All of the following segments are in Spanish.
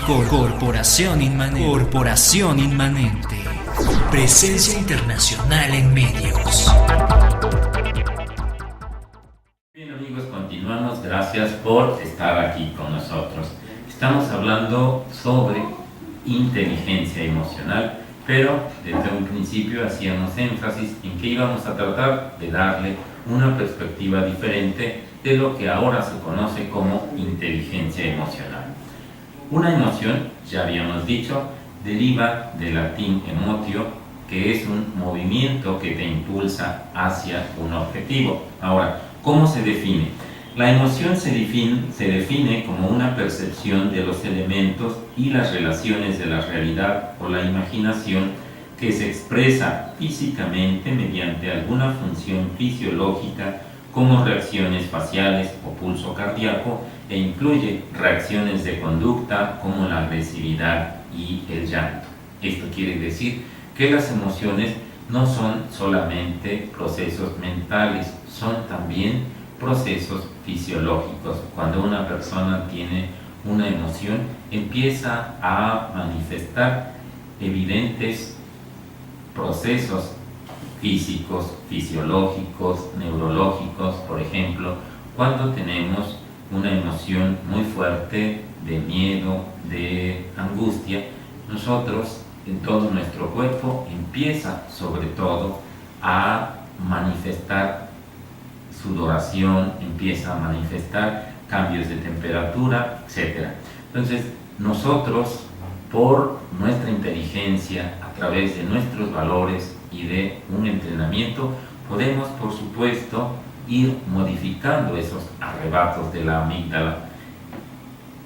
Corporación Inmanente. Presencia internacional en medios. Bien amigos, continuamos. Gracias por estar aquí con nosotros. Estamos hablando sobre inteligencia emocional, pero desde un principio hacíamos énfasis en que íbamos a tratar de darle una perspectiva diferente de lo que ahora se conoce como inteligencia emocional. Una emoción, ya habíamos dicho, deriva del latín emotio, que es un movimiento que te impulsa hacia un objetivo. Ahora, ¿cómo se define? La emoción se define como una percepción de los elementos y las relaciones de la realidad o la imaginación que se expresa físicamente mediante alguna función fisiológica como reacciones faciales o pulso cardíaco, e incluye reacciones de conducta como la agresividad y el llanto. Esto quiere decir que las emociones no son solamente procesos mentales, son también procesos fisiológicos. Cuando una persona tiene una emoción, empieza a manifestar evidentes procesos físicos, fisiológicos, neurológicos. Por ejemplo, cuando tenemos una emoción muy fuerte de miedo, de angustia, nosotros en todo nuestro cuerpo empieza sobre todo a manifestar sudoración, empieza a manifestar cambios de temperatura, etc. Entonces, nosotros, por nuestra inteligencia, a través de nuestros valores y de un entrenamiento, podemos, por supuesto, ir modificando esos arrebatos de la amígdala.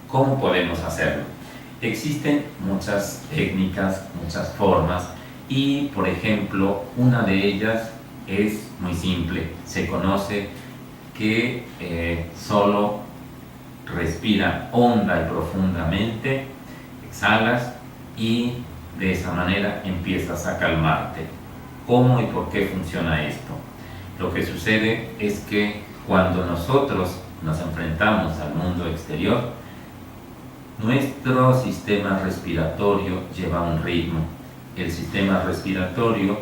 ¿Cómo podemos hacerlo? Existen muchas técnicas, muchas formas, y, por ejemplo, una de ellas es muy simple. Se conoce que solo respira honda y profundamente, exhalas y de esa manera empiezas a calmarte. ¿Cómo y por qué funciona esto? Lo que sucede es que cuando nosotros nos enfrentamos al mundo exterior, nuestro sistema respiratorio lleva un ritmo. El sistema respiratorio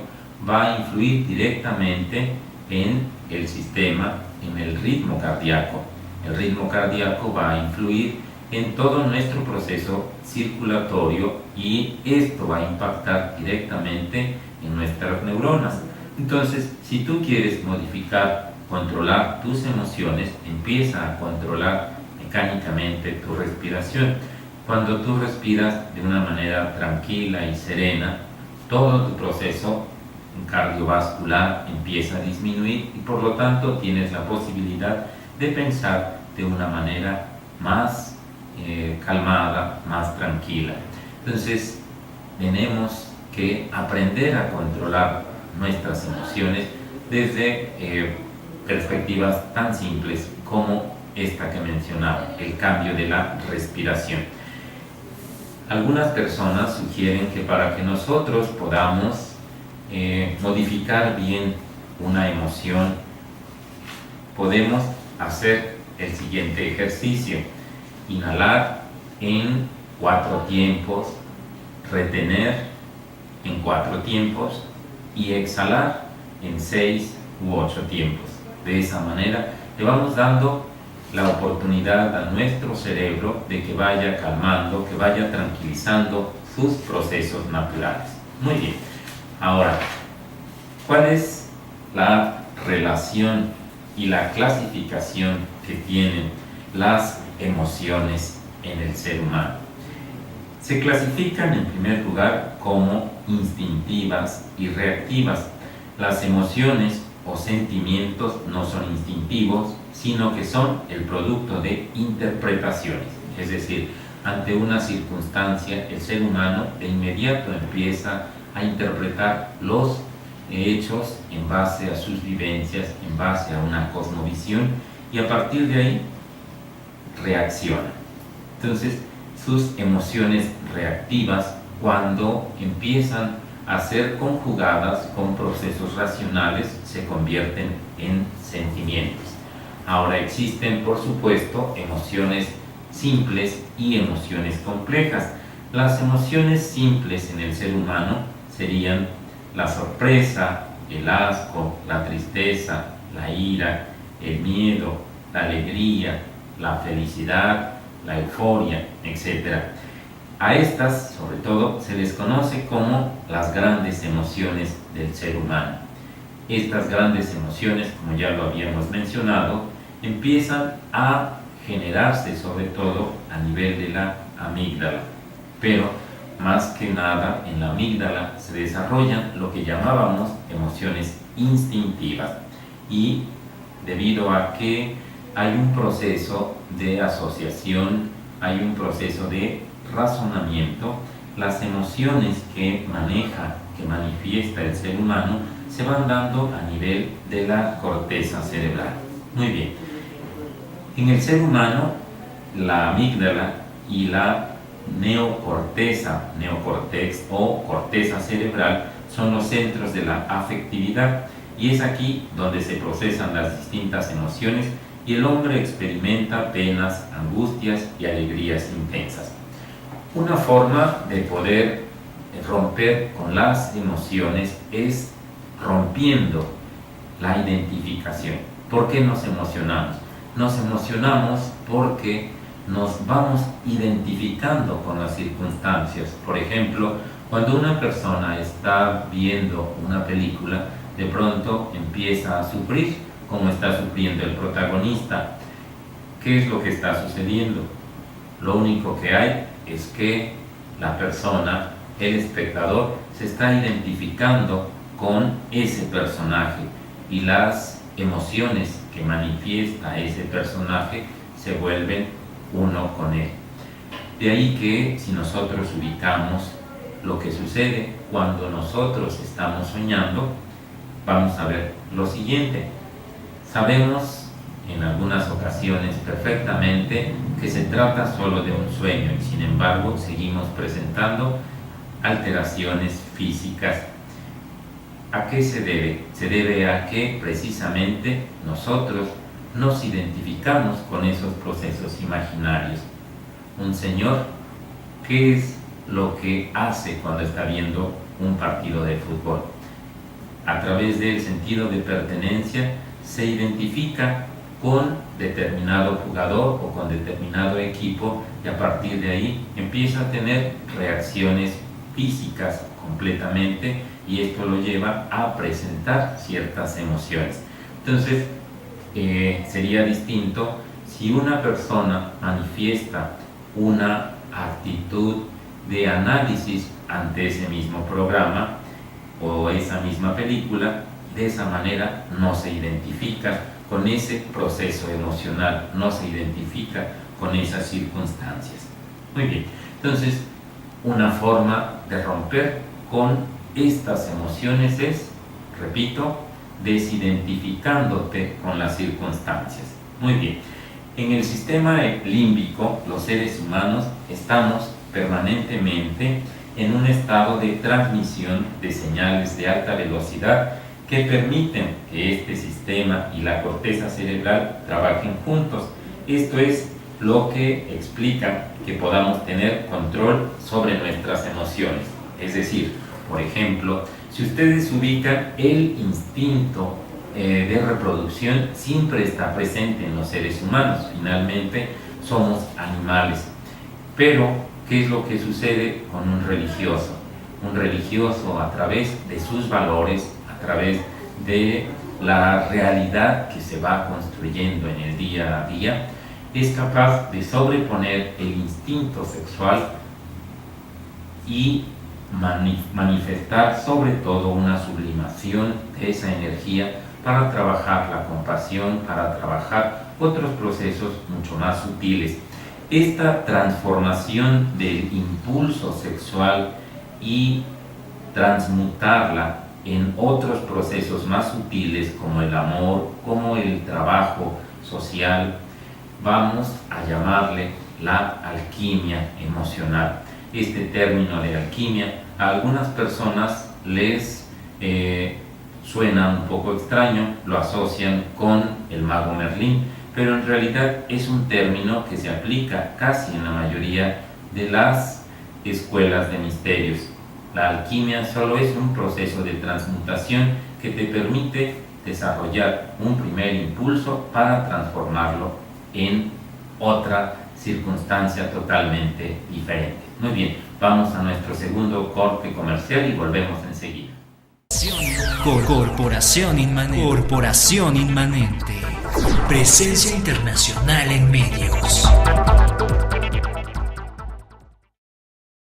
va a influir directamente en el sistema, en el ritmo cardíaco. El ritmo cardíaco va a influir en todo nuestro proceso circulatorio y esto va a impactar directamente en nuestras neuronas. Entonces, si tú quieres modificar, controlar tus emociones, empieza a controlar mecánicamente tu respiración. Cuando tú respiras de una manera tranquila y serena, todo tu proceso cardiovascular empieza a disminuir y por lo tanto tienes la posibilidad de pensar de una manera más calmada, más tranquila. Entonces, tenemos que aprender a controlar nuestras emociones desde perspectivas tan simples como esta que mencionaba, el cambio de la respiración. Algunas personas sugieren que para que nosotros podamos modificar bien una emoción, podemos hacer el siguiente ejercicio: inhalar en 4 tiempos, retener en 4 tiempos y exhalar en 6 u 8 tiempos. De esa manera le vamos dando la oportunidad a nuestro cerebro de que vaya calmando, que vaya tranquilizando sus procesos naturales. Muy bien. Ahora, ¿cuál es la relación y la clasificación que tienen las emociones en el ser humano? Se clasifican en primer lugar como instintivas y reactivas. Las emociones o sentimientos no son instintivos, sino que son el producto de interpretaciones. Es decir, ante una circunstancia, el ser humano de inmediato empieza a interpretar los hechos en base a sus vivencias, en base a una cosmovisión, y a partir de ahí reacciona. Entonces, sus emociones reactivas, cuando empiezan a ser conjugadas con procesos racionales, se convierten en sentimientos. Ahora existen, por supuesto, emociones simples y emociones complejas. Las emociones simples en el ser humano serían la sorpresa, el asco, la tristeza, la ira, el miedo, la alegría, la felicidad, la euforia, etc. A estas, sobre todo, se les conoce como las grandes emociones del ser humano. Estas grandes emociones, como ya lo habíamos mencionado, empiezan a generarse sobre todo a nivel de la amígdala, pero más que nada en la amígdala se desarrollan lo que llamábamos emociones instintivas, y debido a que hay un proceso de asociación, hay un proceso de razonamiento, las emociones que maneja, que manifiesta el ser humano, se van dando a nivel de la corteza cerebral. Muy bien. En el ser humano, la amígdala y la neocortex o corteza cerebral son los centros de la afectividad, y es aquí donde se procesan las distintas emociones y el hombre experimenta penas, angustias y alegrías intensas. Una forma de poder romper con las emociones es rompiendo la identificación. ¿Por qué nos emocionamos? Nos emocionamos porque nos vamos identificando con las circunstancias. Por ejemplo, cuando una persona está viendo una película, de pronto empieza a sufrir, como está sufriendo el protagonista. ¿Qué es lo que está sucediendo? Lo único que hay es que la persona, el espectador, se está identificando con ese personaje, y las emociones que manifiesta ese personaje se vuelven uno con él. De ahí que si nosotros ubicamos lo que sucede cuando nosotros estamos soñando, vamos a ver lo siguiente. Sabemos en algunas ocasiones perfectamente que se trata solo de un sueño, y sin embargo seguimos presentando alteraciones físicas. ¿A qué se debe? Se debe a que precisamente nosotros nos identificamos con esos procesos imaginarios. Un señor, ¿qué es lo que hace cuando está viendo un partido de fútbol? A través del sentido de pertenencia se identifica con determinado jugador o con determinado equipo, y a partir de ahí empieza a tener reacciones físicas completamente, y esto lo lleva a presentar ciertas emociones. Entonces, sería distinto si una persona manifiesta una actitud de análisis ante ese mismo programa o esa misma película. De esa manera no se identifica con ese proceso emocional, no se identifica con esas circunstancias. Muy bien, entonces una forma de romper con estas emociones es, repito, desidentificándote con las circunstancias. Muy bien, en el sistema límbico los seres humanos estamos permanentemente en un estado de transmisión de señales de alta velocidad que permiten que este sistema y la corteza cerebral trabajen juntos. Esto es lo que explica que podamos tener control sobre nuestras emociones. Es decir, por ejemplo, si ustedes ubican, el instinto de reproducción siempre está presente en los seres humanos. Finalmente somos animales. Pero, ¿qué es lo que sucede con un religioso? Un religioso, a través de sus valores, a través de la realidad que se va construyendo en el día a día, es capaz de sobreponer el instinto sexual y manifestar sobre todo una sublimación de esa energía para trabajar la compasión, para trabajar otros procesos mucho más sutiles. Esta transformación del impulso sexual y transmutarla en otros procesos más sutiles como el amor, como el trabajo social, vamos a llamarle la alquimia emocional. Este término de alquimia a algunas personas les suena un poco extraño, lo asocian con el mago Merlín, pero en realidad es un término que se aplica casi en la mayoría de las escuelas de misterios. La alquimia solo es un proceso de transmutación que te permite desarrollar un primer impulso para transformarlo en otra circunstancia totalmente diferente. Muy bien, vamos a nuestro segundo corte comercial y volvemos enseguida. Corporación Inmanente. Presencia internacional en medios.